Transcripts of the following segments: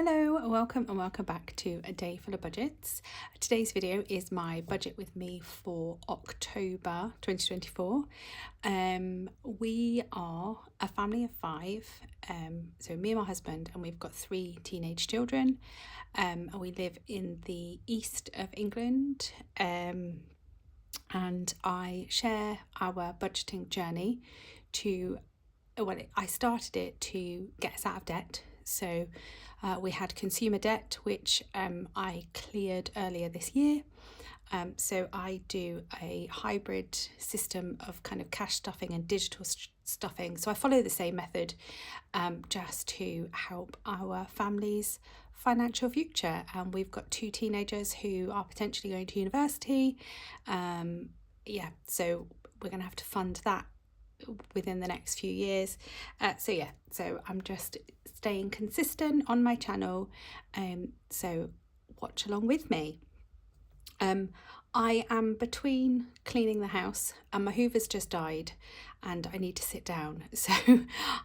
Hello, welcome and welcome back to A Day Full of Budgets. Today's video is my budget with me for October 2024. We are a family of five, so me and my husband, and we've got three teenage children, and we live in the east of England, and I share our budgeting journey I started it to get us out of debt. So we had consumer debt, which I cleared earlier this year. So I do a hybrid system of kind of cash stuffing and digital stuffing. So I follow the same method just to help our family's financial future. And we've got two teenagers who are potentially going to university. So we're going to have to fund that within the next few years. So I'm just staying consistent on my channel, so watch along with me. I am between cleaning the house and my Hoover's just died and I need to sit down, so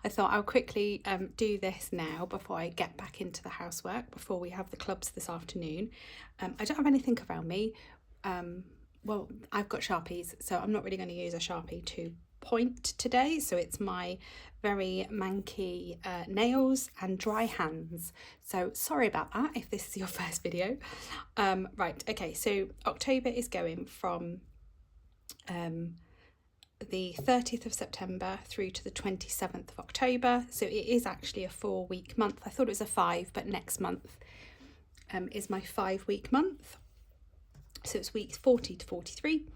I thought I'll quickly do this now before I get back into the housework before we have the clubs this afternoon. I don't have anything around me. Well, I've got Sharpies, so I'm not really going to use a Sharpie to point today, so it's my very manky nails and dry hands, so sorry about that if this is your first video. So October is going from the 30th of September through to the 27th of October, so it is actually a 4-week month. I thought it was a 5, but next month is my 5-week month, so it's weeks 40 to 43.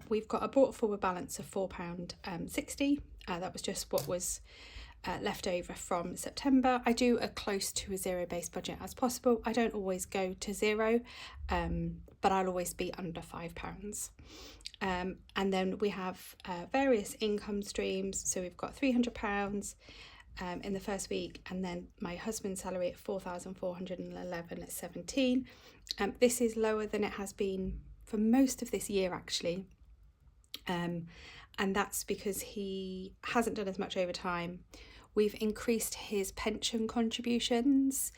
We've got a brought forward balance of £4.60. That was just what was left over from September. I do a close to a zero-based budget as possible. I don't always go to zero, but I'll always be under £5. And then we have various income streams. So we've got £300 in the first week, and then my husband's salary at £4,411 at 17. This is lower than it has been for most of this year, actually, and that's because he hasn't done as much overtime. We've increased his pension contributions,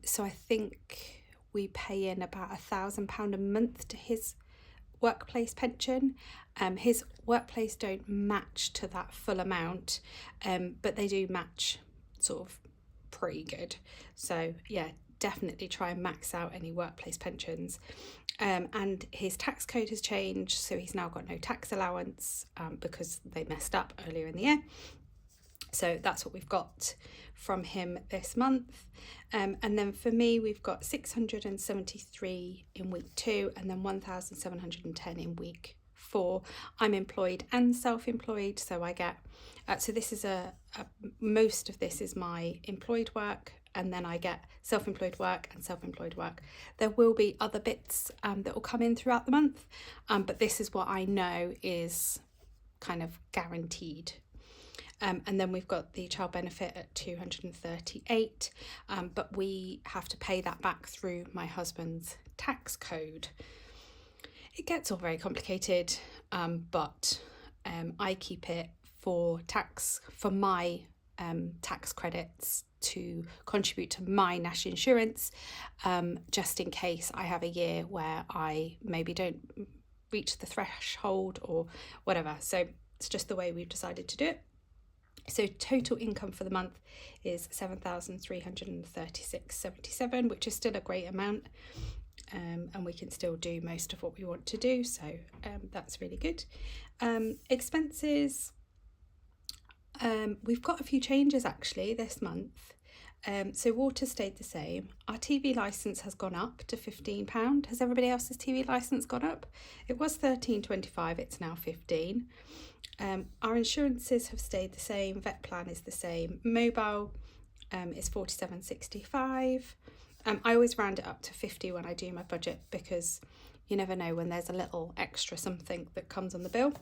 so I think we pay in about £1,000 a month to his workplace pension. His workplace don't match to that full amount, but they do match sort of pretty good, so yeah, definitely try and max out any workplace pensions. And his tax code has changed, so he's now got no tax allowance because they messed up earlier in the year. So that's what we've got from him this month. And then for me, we've got 673 in week 2 and then 1,710 in week 4. I'm employed and self-employed, so I get so this is most of this is my employed work, and then I get self-employed work and self-employed work. There will be other bits that will come in throughout the month, but this is what I know is kind of guaranteed. And then we've got the child benefit at 238, but we have to pay that back through my husband's tax code. It gets all very complicated, but I keep it for my tax credits to contribute to my national insurance, just in case I have a year where I maybe don't reach the threshold or whatever. So it's just the way we've decided to do it. So total income for the month is 7,336.77, which is still a great amount, and we can still do most of what we want to do, so that's really good. Expenses, we've got a few changes actually this month. So water stayed the same. Our TV licence has gone up to £15. Has everybody else's TV licence gone up? It was £13.25, it's now £15. Our insurances have stayed the same. Vet plan is the same. Mobile is £47.65. I always round it up to 50 when I do my budget, because you never know when there's a little extra something that comes on the bill.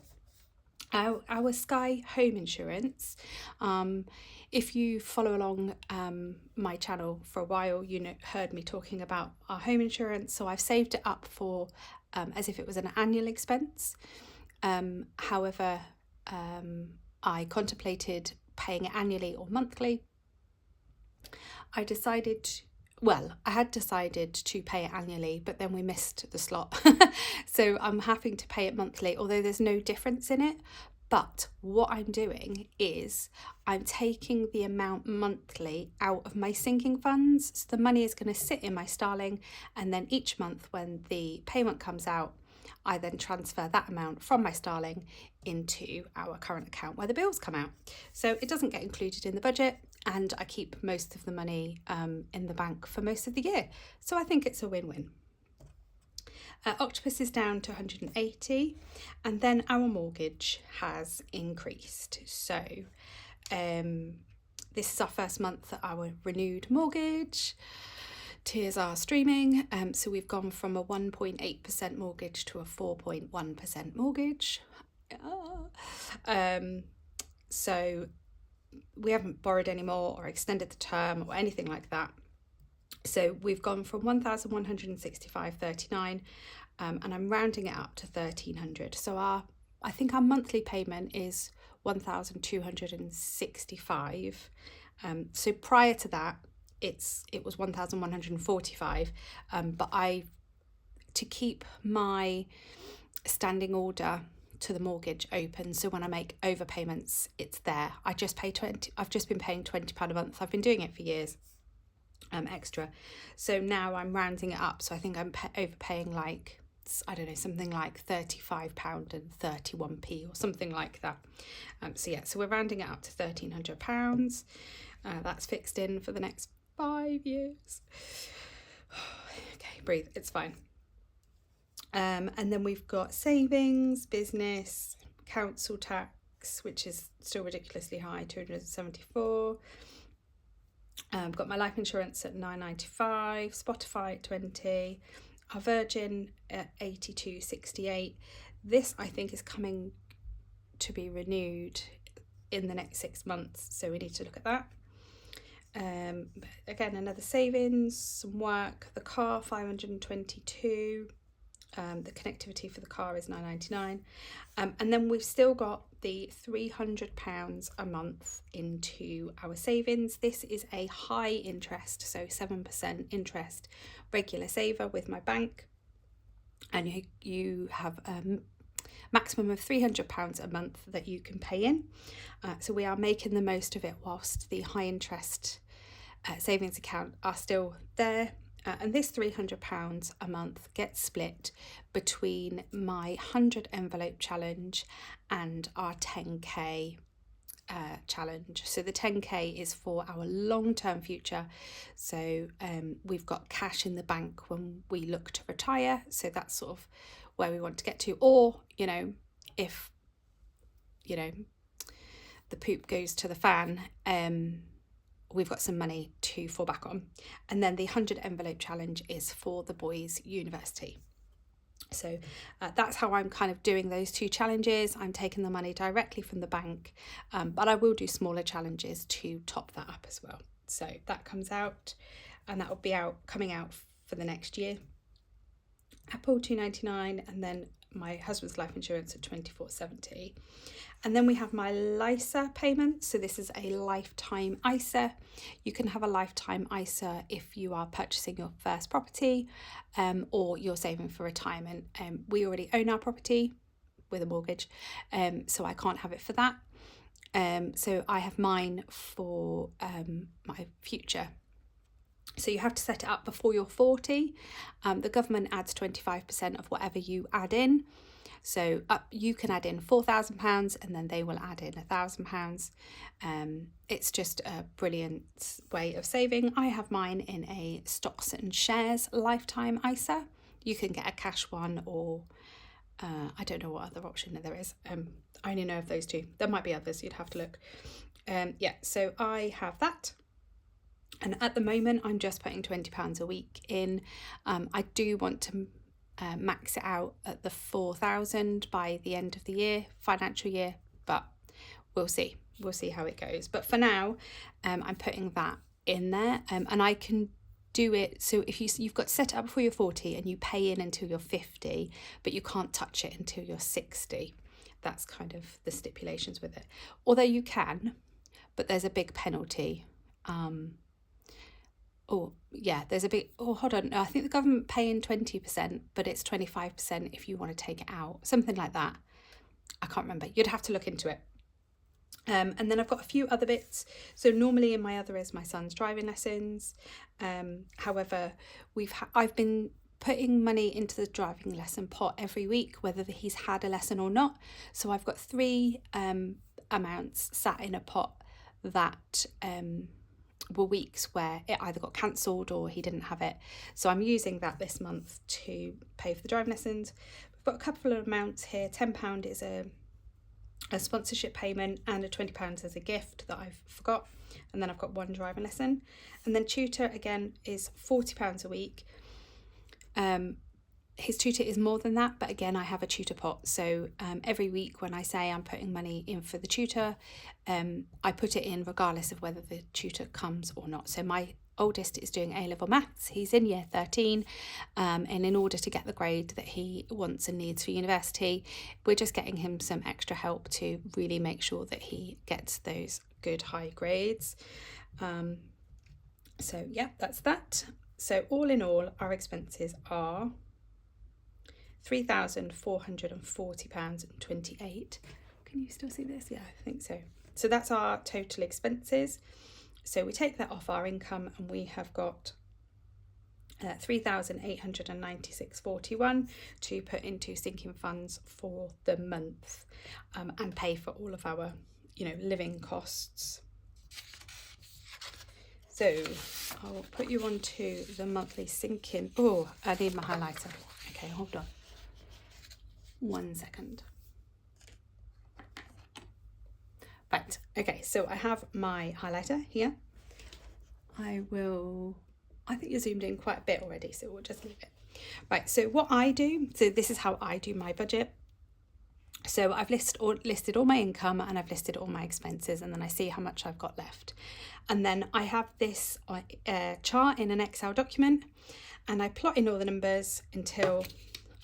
Our Sky home insurance, if you follow along my channel for a while, heard me talking about our home insurance, so I've saved it up for as if it was an annual expense. However, I contemplated paying it annually or monthly, I had decided to pay it annually, but then we missed the slot. So I'm having to pay it monthly, although there's no difference in it. But what I'm doing is I'm taking the amount monthly out of my sinking funds. So the money is going to sit in my Starling, and then each month when the payment comes out, I then transfer that amount from my Starling into our current account where the bills come out. So it doesn't get included in the budget, and I keep most of the money in the bank for most of the year. So I think it's a win-win. Octopus is down to 180, and then our mortgage has increased. So this is our first month at our renewed mortgage. Tiers are streaming, so we've gone from a 1.8% mortgage to a 4.1% mortgage. So we haven't borrowed any more or extended the term or anything like that. So we've gone from 1,165.39, and I'm rounding it up to 1,300. So I think our monthly payment is 1,265. So prior to that, it was 1,145. But to keep my standing order to the mortgage open, so when I make overpayments, it's there. I've just been paying £20 a month. I've been doing it for years. Extra. So now I'm rounding it up. So I think I'm overpaying like, I don't know, something like £35 and 31p or something like that. So we're rounding it up to £1,300. That's fixed in for the next 5 years. Okay, breathe, it's fine. And then we've got savings, business, council tax, which is still ridiculously high, 274. Got my life insurance at £9.95, Spotify at 20, our Virgin at 82.68. This I think is coming to be renewed in the next 6 months, so we need to look at that. Again, another savings, some work. The car, 522. The connectivity for the car is £9.99. And then we've still got the £300 a month into our savings. This is a high interest, so 7% interest regular saver with my bank. And you have a maximum of £300 a month that you can pay in. So we are making the most of it whilst the high interest savings account are still there. And this £300 a month gets split between my 100 envelope challenge and our 10k challenge. So the 10k is for our long-term future. So we've got cash in the bank when we look to retire. So that's sort of where we want to get to. Or, if, the poop goes to the fan, we've got some money to fall back on. And then the 100 envelope challenge is for the boys' university. So that's how I'm kind of doing those two challenges. I'm taking the money directly from the bank, but I will do smaller challenges to top that up as well. So that comes out, and that will be coming out for the next year. Apple £2.99, and then my husband's life insurance at £24.70. And then we have my LISA payment. So this is a lifetime ISA. You can have a lifetime ISA if you are purchasing your first property, or you're saving for retirement. We already own our property with a mortgage, so I can't have it for that. So I have mine for my future. So you have to set it up before you're 40. The government adds 25% of whatever you add in. So you can add in £4,000 and then they will add in £1,000. It's just a brilliant way of saving. I have mine in a stocks and shares lifetime ISA. You can get a cash one, or I don't know what other option there is. I only know of those two. There might be others, you'd have to look. So I have that. And at the moment, I'm just putting £20 a week in. I do want to max it out at the 4,000 by the end of the financial year, but we'll see how it goes. But for now, I'm putting that in there, and I can do it. So if you've got to set it up before you're 40 and you pay in until you're 50, but you can't touch it until you're 60. That's kind of the stipulations with it. Although you can, but there's a big penalty. oh yeah, there's a big, oh hold on, no, I think the government paying 20%, but it's 25% if you want to take it out, something like that. I can't remember, you'd have to look into it. And then I've got a few other bits. So normally in my other is my son's driving lessons. However, I've been putting money into the driving lesson pot every week, whether he's had a lesson or not. So I've got three amounts sat in a pot that were weeks where it either got cancelled or he didn't have it. So I'm using that this month to pay for the driving lessons. We've got a couple of amounts here. £10 is a sponsorship payment, and a £20 as a gift that I've forgot, and then I've got one driving lesson. And then tutor again is £40 a week. His tutor is more than that, but again I have a tutor pot, so every week when I say I'm putting money in for the tutor, I put it in regardless of whether the tutor comes or not. So my oldest is doing A-level maths, he's in year 13, and in order to get the grade that he wants and needs for university, we're just getting him some extra help to really make sure that he gets those good high grades. So yeah, that's that. So all in all, our expenses are £3,440.28. Can you still see this? Yeah, I think so. So that's our total expenses. So we take that off our income and we have got £3,896.41 to put into sinking funds for the month, and pay for all of our, living costs. So I'll put you on to the monthly sinking. Oh, I need my highlighter. Okay, hold on. 1 second. Right, okay, so I have my highlighter here. I think you're zoomed in quite a bit already, so we'll just leave it. Right, so what I do, so this is how I do my budget. So I've listed all my income and I've listed all my expenses, and then I see how much I've got left. And then I have this chart in an Excel document, and I plot in all the numbers until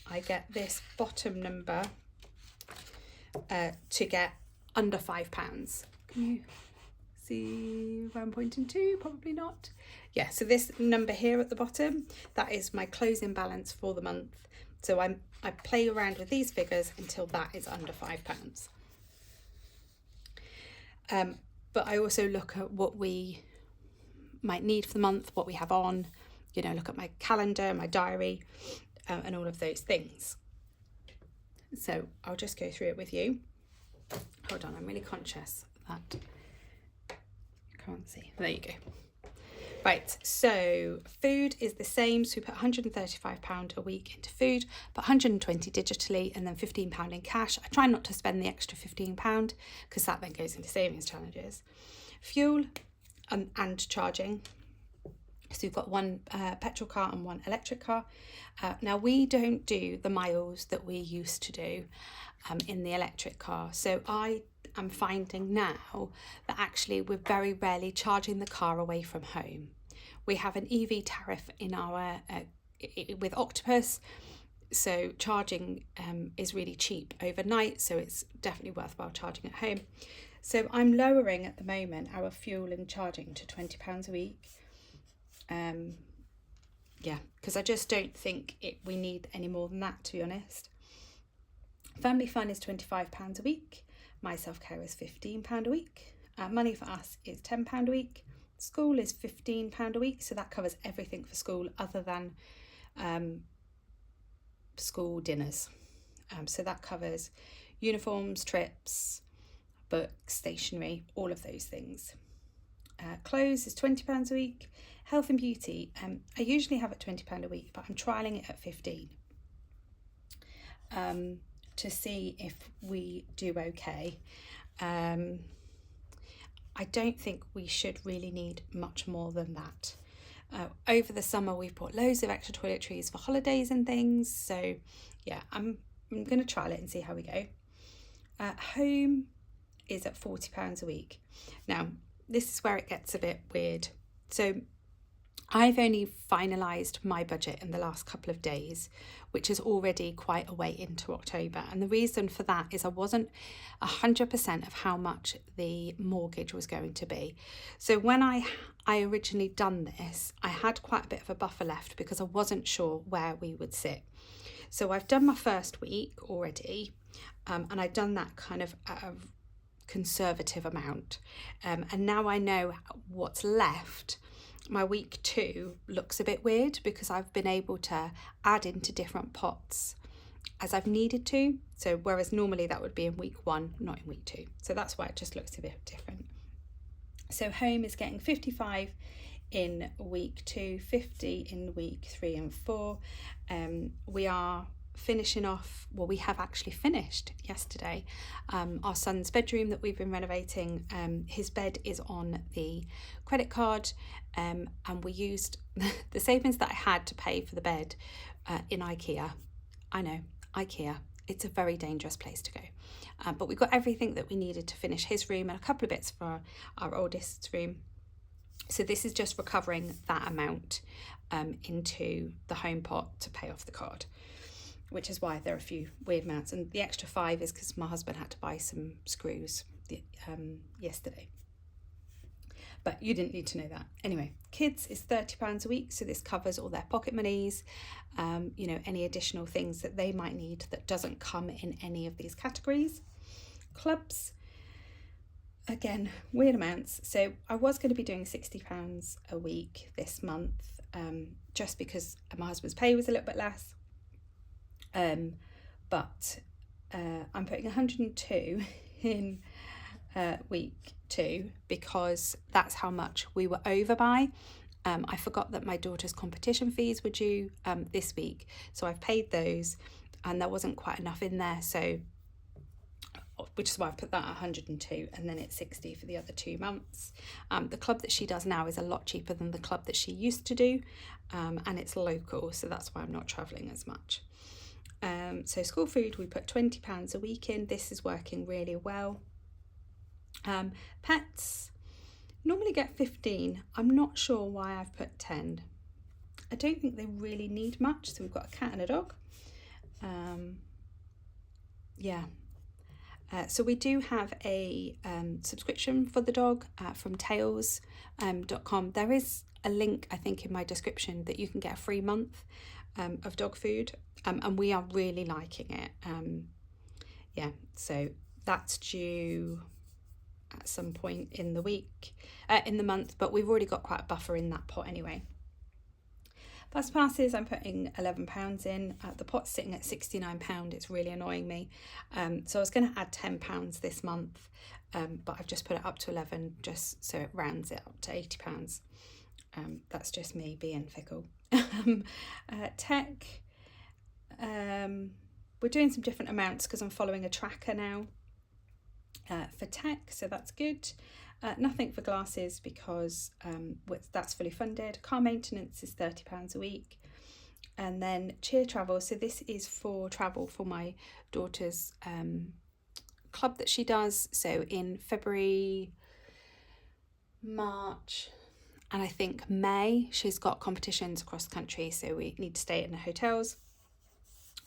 I get this bottom number to get under £5. Can you see where I'm pointing to? Probably not. Yeah, so this number here at the bottom, that is my closing balance for the month. So I play around with these figures until that is under £5. But I also look at what we might need for the month, what we have on, look at my calendar, my diary, and all of those things. So I'll just go through it with you. Hold on, I'm really conscious that you can't see. There you go. Right, so food is the same. So we put £135 a week into food, but £120 digitally, and then £15 in cash. I try not to spend the extra £15 because that then goes into savings challenges. Fuel and charging. So we've got one petrol car and one electric car. Now we don't do the miles that we used to do in the electric car. So I am finding now that actually we're very rarely charging the car away from home. We have an EV tariff in our with Octopus, so charging is really cheap overnight, so it's definitely worthwhile charging at home. So I'm lowering at the moment our fuel and charging to £20 a week. Because I just don't think we need any more than that, to be honest. Family fun is £25 a week. My self-care is £15 a week. Money for us is £10 a week. School is £15 a week, so that covers everything for school other than school dinners. So that covers uniforms, trips, books, stationery, all of those things. Clothes is £20 a week. Health and beauty, I usually have it £20 a week, but I'm trialling it at £15 to see if we do okay. I don't think we should really need much more than that. Over the summer, we've bought loads of extra toiletries for holidays and things. So yeah, I'm going to trial it and see how we go. Home is at £40 a week. Now, this is where it gets a bit weird. So I've only finalised my budget in the last couple of days, which is already quite a way into October. And the reason for that is I wasn't 100% of how much the mortgage was going to be. So when I originally done this, I had quite a bit of a buffer left because I wasn't sure where we would sit. So I've done my first week already, and I've done that kind of at a conservative amount. And now I know what's left. My week 2 looks a bit weird because I've been able to add into different pots as I've needed to. So whereas normally that would be in week 1, not in week 2. So that's why it just looks a bit different. So home is getting 55 in week 2, 50 in week 3 and 4. We are finishing off, well, we have actually finished yesterday, our son's bedroom that we've been renovating. His bed is on the credit card, and we used the savings that I had to pay for the bed in IKEA. I know, IKEA, it's a very dangerous place to go. But we got everything that we needed to finish his room and a couple of bits for our oldest's room. So this is just recovering that amount into the home pot to pay off the card, which is why there are a few weird amounts. And the extra 5 is because my husband had to buy some screws yesterday. But you didn't need to know that. Anyway, kids is £30 a week. So this covers all their pocket monies, any additional things that they might need that doesn't come in any of these categories. Clubs, again, weird amounts. So I was going to be doing £60 a week this month, just because my husband's pay was a little bit less. But I'm putting 102 in week 2 because that's how much we were over by. I forgot that my daughter's competition fees were due this week, so I've paid those and there wasn't quite enough in there, so which is why I've put that at 102 and then it's 60 for the other 2 months. The club that she does now is a lot cheaper than the club that she used to do, and it's local, so that's why I'm not travelling as much. So school food, we put £20 a week in. This is working really well. Pets normally get 15. I'm not sure why I've put 10. I don't think they really need much. So we've got a cat and a dog. So we do have a subscription for the dog from tails.com. There is a link, I think, in my description that you can get a free month of dog food, and we are really liking it. So that's due at some point in the week, in the month, but we've already got quite a buffer in that pot anyway. Bus passes, I'm putting £11 in. The pot's sitting at £69. It's really annoying me. So I was going to add £10 this month, but I've just put it up to 11 just so it rounds it up to £80. That's just me being fickle. Tech, we're doing some different amounts because I'm following a tracker now for tech, so that's good. Nothing for glasses because that's fully funded. Car maintenance is £30 a week. And then cheer travel, so this is for travel for my daughter's club that she does. So in February, March, and I think May, she's got competitions across the country, so we need to stay in the hotels.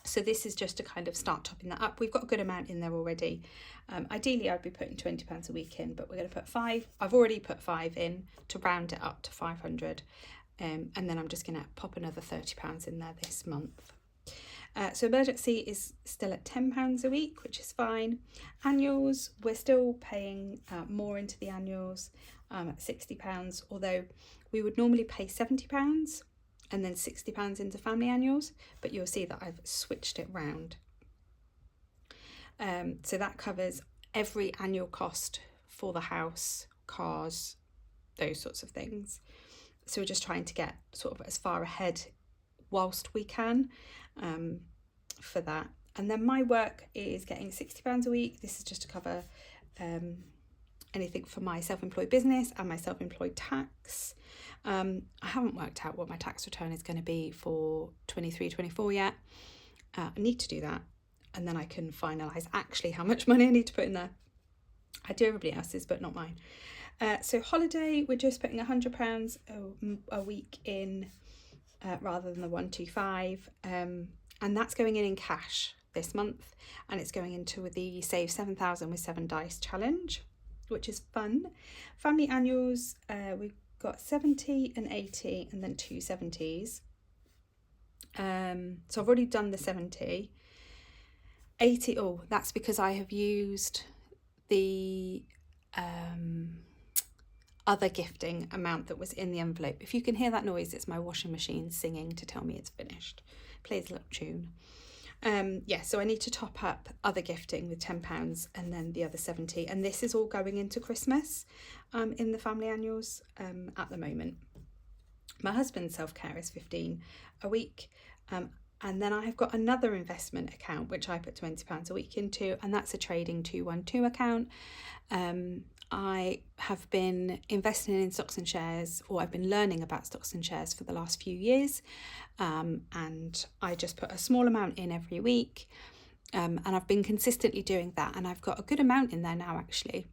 So this is just to kind of start topping that up. We've got a good amount in there already. Ideally, I'd be putting £20 a week in, but we're going to put 5. I've already put 5 in to round it up to 500. And then I'm just going to pop another £30 in there this month. So emergency is still at £10 a week, which is fine. Annuals, we're still paying more into the annuals at £60, although we would normally pay £70 and then £60 into family annuals, but you'll see that I've switched it round. So that covers every annual cost for the house, cars, those sorts of things. So we're just trying to get sort of as far ahead whilst we can for that. And then my work is getting £60 a week. This is just to cover anything for my self-employed business and my self-employed tax. I haven't worked out what my tax return is going to be for 23-24 yet. I need to do that, and then I can finalise actually how much money I need to put in there. I do everybody else's, but not mine. So holiday, we're just putting £100 a week in rather than the 125, and that's going in cash this month, and it's going into the Save 7,000 with 7 Dice challenge, which is fun. Family annuals, we've got 70 and 80 and then 2 70s. So I've already done the 70. 80, oh, that's because I have used the other gifting amount that was in the envelope. If you can hear that noise, it's my washing machine singing to tell me it's finished. Plays a little tune. So I need to top up other gifting with £10 and then the other 70, and this is all going into Christmas in the family annuals at the moment. My husband's self-care is 15 a week, and then I have got another investment account which I put £20 a week into, and that's a trading 212 account. I have been investing in stocks and shares, or I've been learning about stocks and shares for the last few years, and I just put a small amount in every week, and I've been consistently doing that, and I've got a good amount in there now actually.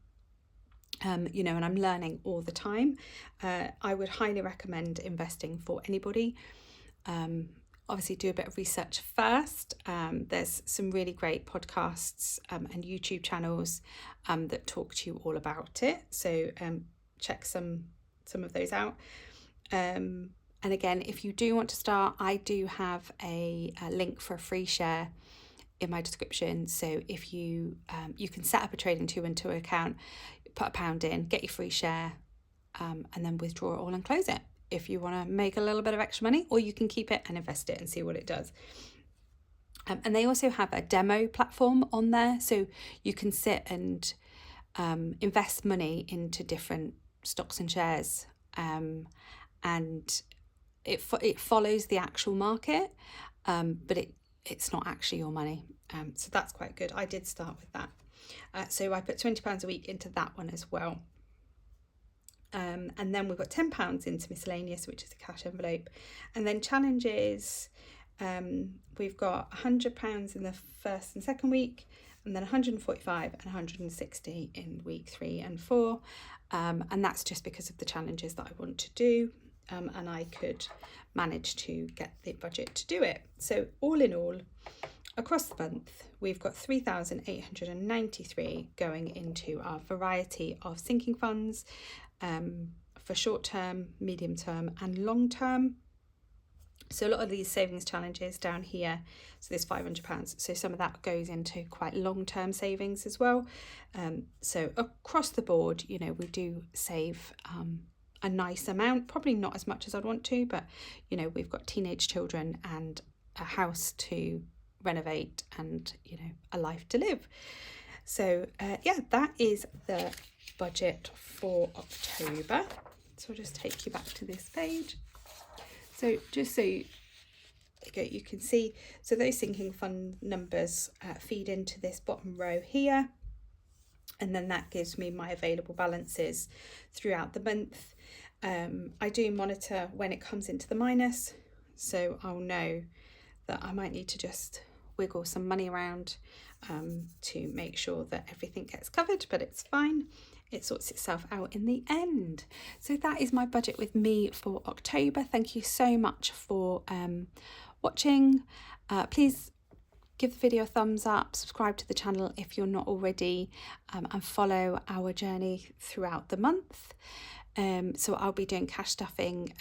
And I'm learning all the time. I would highly recommend investing for anybody. Obviously do a bit of research first. There's some really great podcasts and YouTube channels that talk to you all about it. So check some of those out. And again, if you do want to start, I do have a link for a free share in my description. So if you can set up a trading 212 account, put £1 in, get your free share, and then withdraw it all and close it if you want to make a little bit of extra money, or you can keep it and invest it and see what it does. And they also have a demo platform on there, so you can sit and invest money into different stocks and shares, and it follows the actual market, but it's not actually your money. So that's quite good. I did start with that. So I put £20 a week into that one as well. And then we've got £10 into miscellaneous, which is a cash envelope. And then challenges, we've got £100 in the first and second week, and then 145 and 160 in week 3 and 4. And that's just because of the challenges that I want to do. And I could manage to get the budget to do it. So all in all, across the month, we've got 3,893 going into our variety of sinking funds for short term, medium term and long term. So a lot of these savings challenges down here, so there's £500. So some of that goes into quite long term savings as well. So across the board, we do save a nice amount, probably not as much as I'd want to, but we've got teenage children and a house to renovate and a life to live. So that is the budget for October. So I'll just take you back to this page. So just so you can see, so those sinking fund numbers feed into this bottom row here, and then that gives me my available balances throughout the month. I do monitor when it comes into the minus, so I'll know that I might need to just wiggle some money around to make sure that everything gets covered, but it's fine. It sorts itself out in the end. So that is my budget with me for October. Thank you so much for watching. Please give the video a thumbs up, subscribe to the channel if you're not already, and follow our journey throughout the month. So I'll be doing cash stuffing,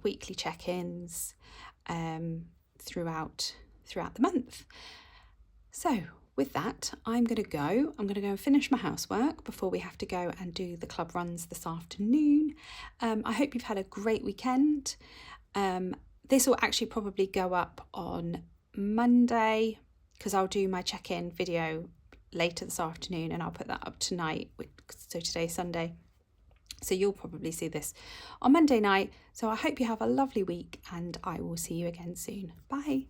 weekly check-ins throughout the month. So with that, I'm going to go and finish my housework before we have to go and do the club runs this afternoon. I hope you've had a great weekend. This will actually probably go up on Monday, because I'll do my check-in video later this afternoon and I'll put that up tonight. So today's Sunday. So you'll probably see this on Monday night. So I hope you have a lovely week and I will see you again soon. Bye.